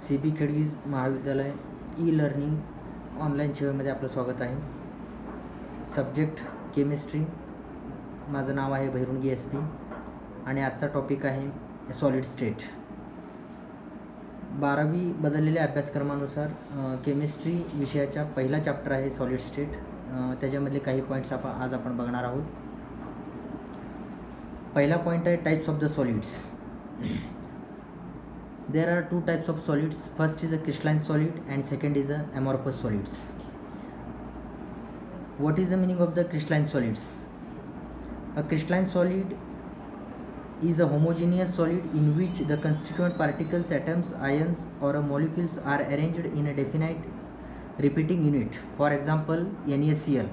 C B Khedgi महाविद्यालय e learning online सेवेमध्ये आपलं स्वागत आहे. Subject chemistry. माझं नाव आहे भैरुणगी एस पी आणि आजचा टॉपिक आहे सॉलिड स्टेट. 12वी बदललेल्या अभ्यासक्रमानुसार केमिस्ट्री विषयाचा पहिला चॅप्टर आहे सॉलिड स्टेट. त्याच्यामधले काही पॉईंट्स आज आपण बघणार आहोत. पहिला पॉईंट आहे types of the solids. There are two types of solids. First is a crystalline solid and second is a amorphous solids. What is the meaning of the crystalline solids? A crystalline solid is a homogeneous solid in which the constituent particles, atoms, ions or molecules are arranged in a definite repeating unit. For example, NaCl.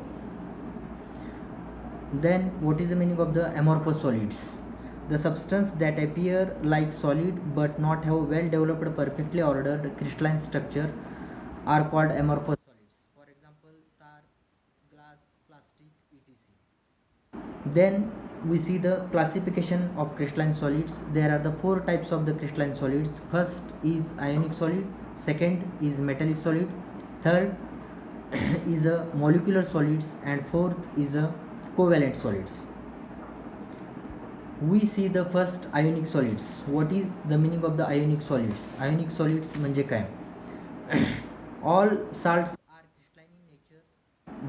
Then what is the meaning of the amorphous solids? The substance that appear like solid but not have well developed perfectly ordered crystalline structure are called amorphous solids. For example, tar, glass, plastic, etc. Then we see the classification of crystalline solids. There are the four types of the crystalline solids. First is ionic solid, second is metallic solid, third is a molecular solids, and fourth is a covalent solids. We see the first ionic solids. What is the meaning of the ionic solids? Ionic solids म्हणजे काय? All salts are crystalline in nature.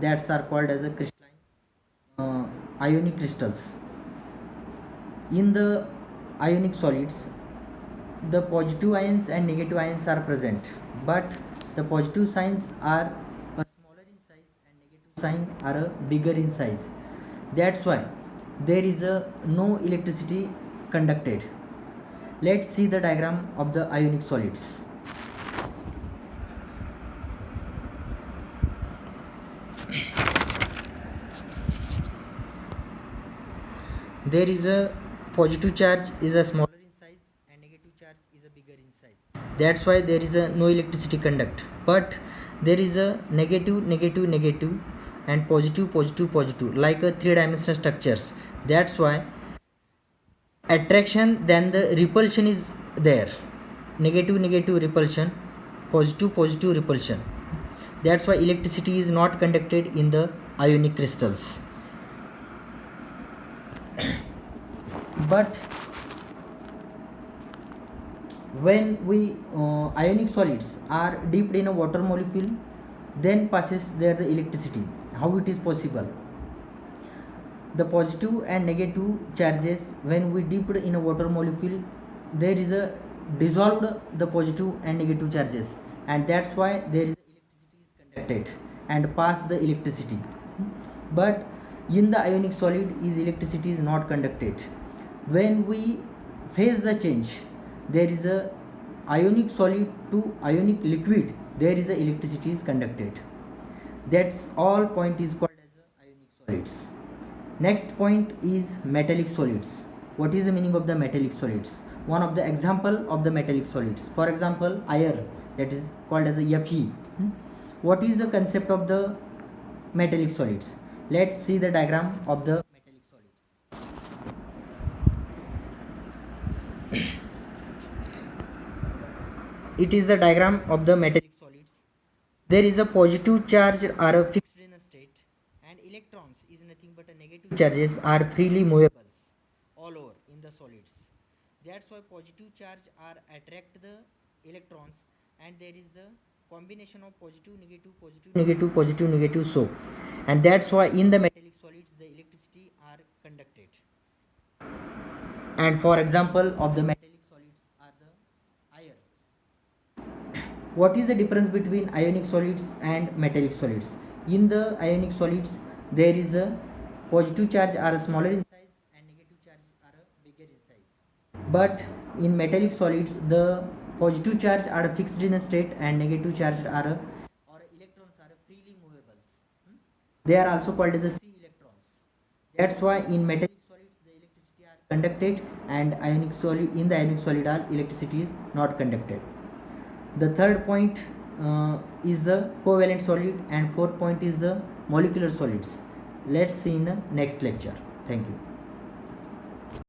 That are called as a crystalline ionic crystals. In the ionic solids, the positive ions and negative ions are present, but the positive signs are a smaller in size and negative signs are a bigger in size. That's why there is no electricity conducted. Let's see the diagram of the ionic solids. There is a positive charge is a smaller in size and negative charge is a bigger in size. That's why there is no electricity conduct. But there is a negative, negative, negative and positive, positive, positive, like a three-dimensional structures. That's why attraction then the repulsion is there. Negative, negative repulsion, positive, positive repulsion. That's why electricity is not conducted in the ionic crystals. But when we ionic solids are dipped in a water molecule, then passes there the electricity. How it is possible? The positive and negative charges, when we dipped in a water molecule, there is a dissolved the positive and negative charges, and that's why there is electricity is conducted and pass the electricity. But in the ionic solid is electricity is not conducted. When we phase the change, there is a ionic solid to ionic liquid, there is a electricity is conducted. That's all point is called as a ionic solids. Next point is metallic solids. What is the meaning of the metallic solids? One of the example of the metallic solids, for example iron, that is called as a Fe. What is the concept of the metallic solids? Let's see the diagram of the metallic solids. It is the diagram of the metallic solids. There is a positive charge are a fixed in a state, and electrons is nothing but a negative charges are freely movable all over in the solids. That's why positive charge are attract the electrons, and there is the combination of positive, negative, positive, negative, positive, negative, so, and that's why in the metallic solids the electricity are conducted. And for example of the metallic solids are the iron. What is the difference between ionic solids and metallic solids? In the ionic solids, there is a positive charge are smaller in size and negative charge are bigger in size. But in metallic solids, the positive charge are fixed in a state and negative charge are or electrons are freely movable. They are also called as a C electrons. That's why in metallic solids the electricity are conducted, and ionic solid in the ionic solid electricity is not conducted. The third point is the covalent solid, and fourth point is the molecular solids. Let's see in the next lecture. Thank you.